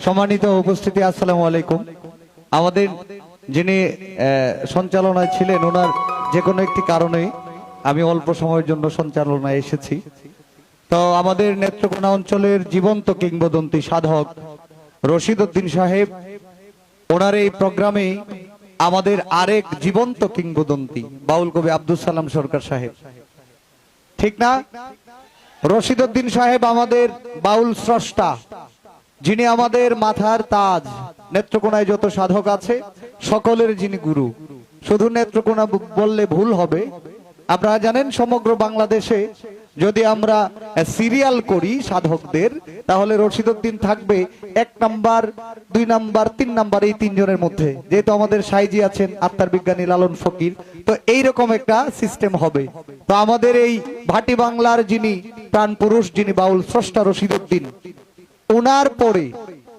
সম্মানিত উপস্থিতি, আসসালামু আলাইকুম। আমাদের যিনি সঞ্চালনায় ছিলেন, ওনার যে কোনো একটি কারণে আমি অল্প সময়ের জন্য সঞ্চালনায় এসেছি। তো আমাদের নেত্রকোনা অঞ্চলের জীবন্ত কিংবদন্তি সাধক রশিদ উদ্দিন সাহেব, ওনার এই প্রোগ্রামে আমাদের আরেক জীবন্ত কিংবদন্তি বাউল কবি আব্দুল সালাম সরকার সাহেব, ঠিক না? রশিদ উদ্দিন সাহেব আমাদের বাউল স্রষ্টা, যিনি আমাদের মাথার তাজ। নেত্রকোনায় যত সাধক আছে সকলের যিনি গুরু। শুধু নেত্রকোনা বললে ভুল হবে। আপনারা জানেন সমগ্র বাংলাদেশে যদি আমরা সিরিয়াল করি সাধকদের, তাহলে রশিদ উদ্দিন থাকবে 1 নাম্বার, 2 নাম্বার, 3 নাম্বার, এই 3 জনের মধ্যে। যেহেতু আমাদের সাইজি আছেন, আত্মার বিজ্ঞানী লালন ফকির, তো এইরকম একটা সিস্টেম হবে। তো আমাদের এই ভাটি বাংলার যিনি প্রাণ পুরুষ, যিনি বাউল স্রষ্টা রশিদ উদ্দিন, ওনার পরে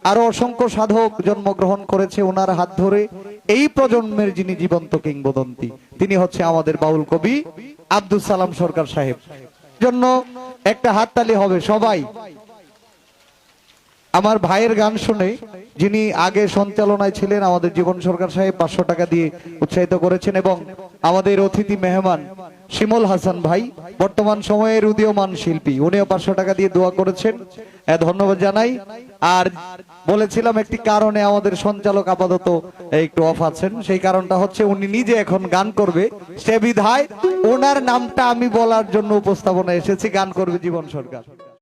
আরো অসংখ্য সাধক জন্মগ্রহণ করেছে ওনার হাত ধরে। এই প্রজন্মের যিনি জীবন্ত কিংবদন্তি, তিনি হচ্ছে আমাদের বাউল কবি আব্দুল সালাম সরকার সাহেব। জন্য একটা হাততালি হবে সবাই। আমার ভাইয়ের গান শুনে যিনি আগে সঞ্চালনায় ছিলেন, আমাদের জীবন সরকার সাহেব 500 টাকা দিয়ে উৎসাহিত করেছেন, এবং আমাদের অতিথি মেহমান শিমুল হাসান ভাই, বর্তমান সময়ের উদীয়মান শিল্পী, উনিও 500 টাকা দিয়ে দোয়া করেছেন, ধন্যবাদ জানাই। আর বলেছিলাম একটি কারণে আমাদের সঞ্চালক আপাতত একটু অফ আছেন, সেই কারণটা হচ্ছে উনি নিজে এখন গান করবে, সে বিধায় ওনার নামটা আমি বলার জন্য উপস্থাপনা এসেছি। গান করবে জীবন সরকার।